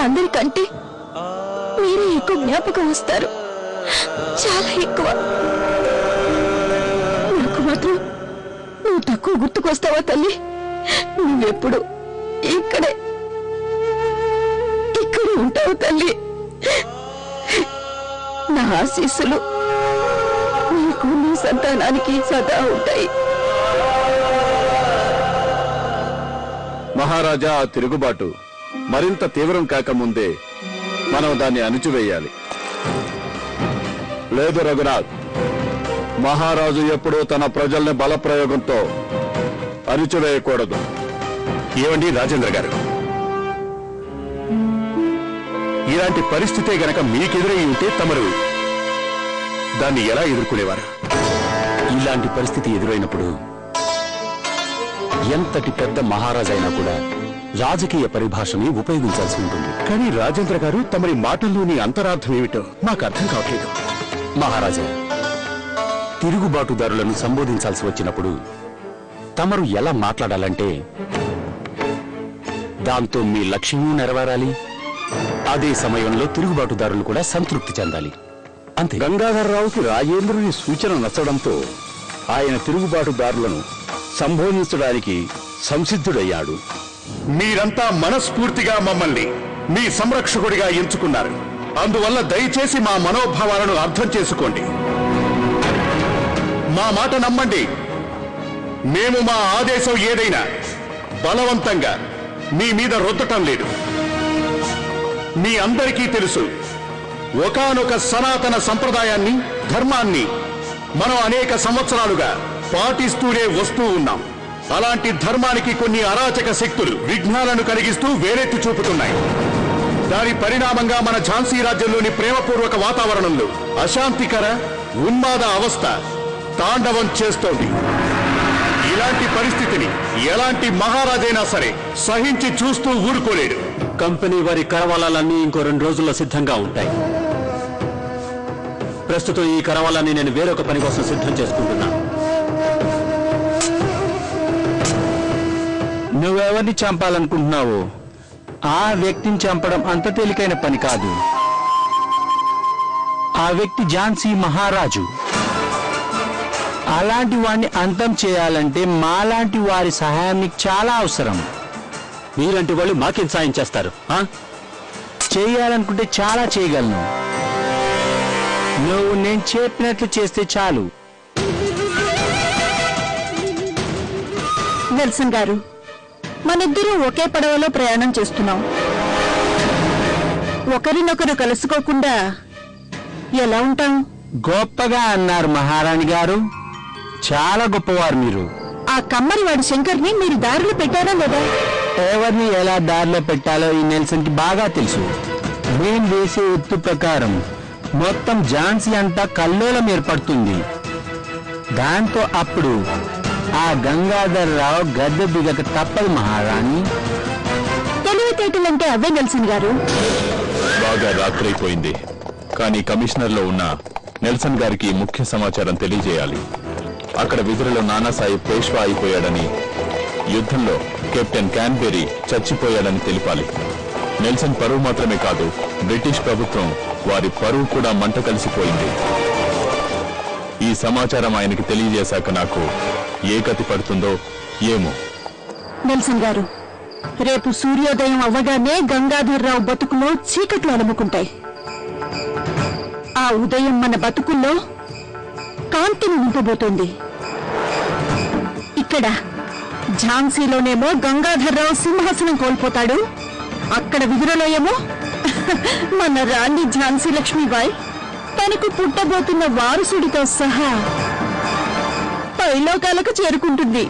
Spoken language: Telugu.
అందరికంటే మీరే ఎక్కువ జ్ఞాపకం వస్తారు, చాలా ఎక్కువ. నాకు మాత్రం నువ్వు తక్కువ గుర్తుకొస్తావా తల్లి? నువ్వెప్పుడు ఇక్కడే ఉంటావు తల్లి. నా ఆశీస్సులు నీకు నీ సంతానానికి సదా ఉంటాయి. మహారాజా, ఆ తిరుగుబాటు మరింత తీవ్రం కాకముందే మనం దాన్ని అణిచివేయాలి. లేదు రఘునాథ్, మహారాజు ఎప్పుడూ తన ప్రజల్ని బలప్రయోగంతో అణిచివేయకూడదు. ఏమండి రాజేంద్ర గారు, ఇలాంటి పరిస్థితే గనక మీకెదురై ఉంటే తమరు దాన్ని ఎలా ఎదుర్కొనేవారు? ఇలాంటి పరిస్థితి ఎదురైనప్పుడు ఎంతటి పెద్ద మహారాజైనా కూడా రాజకీయ పరిభాషని ఉపయోగించాల్సి ఉంటుంది. కానీ రాజేంద్ర గారు, తమరి మాటల్లోని అంతరార్థం ఏమిటో మాకు అర్థం కావట్లేదు. మహారాజా, తిరుగుబాటుదారులను సంబోధించాల్సి వచ్చినప్పుడు తమరు ఎలా మాట్లాడాలంటే దాంతో మీ లక్ష్యమూ నెరవేరాలి, అదే సమయంలో తిరుగుబాటుదారులు కూడా సంతృప్తి చెందాలి. అంతే. గంగాధరరావుకి రాజేంద్రుని సూచన నచ్చడంతో ఆయన తిరుగుబాటుదారులను సంబోధించడానికి సంసిద్ధుడయ్యాడు. మీరంతా మనస్ఫూర్తిగా మమ్మల్ని మీ సంరక్షకుడిగా ఎంచుకున్నారు. అందువల్ల దయచేసి మా మనోభావాలను అర్థం చేసుకోండి. మా మాట నమ్మండి. మేము మా ఆదేశం ఏదైనా బలవంతంగా మీ మీద రుద్దటం లేదు. మీ అందరికీ తెలుసు, ఒకానొక సనాతన సంప్రదాయాన్ని, ధర్మాన్ని మనం అనేక సంవత్సరాలుగా పాటిస్తూనే వస్తూ ఉన్నాం. అలాంటి ధర్మానికి కొన్ని అరాచక శక్తులు విఘ్నాలను కలిగిస్తూ వేరెత్తి చూపుతున్నాయి. దాని పరిణామంగా మన ఝాన్సీ రాజ్యంలోని ప్రేమపూర్వక వాతావరణంలో అశాంతికర ఉన్మాద అవస్థ తాండవం చేస్తోంది. ఇలాంటి పరిస్థితిని ఎలాంటి మహారాజైనా సరే సహించి చూస్తూ ఊరుకోలేడు. కంపెనీ వారి కరవాలాలన్నీ ఇంకో 2 రోజుల్లో సిద్ధంగా ఉంటాయి. ప్రస్తుతం ఈ కరవాలాన్ని నేను వేరొక పని కోసం సిద్ధం చేసుకుంటున్నా. నువ్వెవరిని చంపాలనుకుంటున్నావు? ఆ వ్యక్తిని చంపడం అంత తేలికైన పని కాదు. ఆ వ్యక్తి ఝాన్సీ మహారాజు. అలాంటి వాడిని అంతం చేయాలంటే మాలాంటి వారి సహాయం నీకు చాలా అవసరం. మీలాంటి వాళ్ళు మాకేం సాయం చేస్తారు? చేయాలనుకుంటే చాలా చేయగలను. నువ్వు నేను చెప్పినట్లు చేస్తే చాలు. నెల్సన్ గారు, మనిద్దరూ ఒకే పడవలో ప్రయాణం చేస్తున్నాం. ఒకరినొకరు కలుసుకోకుండా ఎలా ఉంటాం? గొప్పగా అన్నారు మహారాణి గారు. చాలా గొప్పవారు మీరు. ఆ కమ్మరివాడి శంకర్ని మీరు దారిలో పెట్టారా లేదా? ఎవరిని ఎలా దారిలో పెట్టాలో ఈ నెల్సన్ కి బాగా తెలుసు. నేను వేసే ఎత్తు ప్రకారం మొత్తం ఝాన్సీ అంతా కల్లోలం ఏర్పడుతుంది. దాంతో అప్పుడు ఆ గంగాధరరావు గద్దె దిగక తప్పదు మహారాణి. తెలివితేటలంటే అవే నెల్సన్ గారు. బాగా రాత్రైపోయింది, కానీ కమిషనర్లో ఉన్న నెల్సన్ గారికి ముఖ్య సమాచారం తెలియజేయాలి. అక్కడ విధులలో నానాసాహెబ్ పేష్వా అయిపోయాడని, యుద్ధంలో కెప్టెన్ క్యాన్బెరీ చచ్చిపోయాడని తెలిపాలి. నెల్సన్ పరువు మాత్రమే కాదు, బ్రిటిష్ ప్రభుత్వం వారి పరువు కూడా మంట కలిసిపోయింది. ఈ సమాచారం ఆయనకి తెలియజేశాక నాకు ఏ గతి పడుతుందో ఏమో. నెల్సన్ గారు, రేపు సూర్యోదయం అవ్వగానే గంగాధర్రావు బతుకులో చీకట్లు అలుముకుంటాయి. ఆ ఉదయం మన బతుకుల్లో కాంతిని నింపబోతోంది. ఇక్కడ ఝాన్సీలోనేమో గంగాధర్రావు సింహాసనం కోల్పోతాడు, అక్కడ విధులలో ఏమో మన రాణి ఝాన్సీ లక్ష్మీబాయి తనకు పుట్టబోతున్న వారసుడితో సహా పైలోకాలకు చేరుకుంటుంది.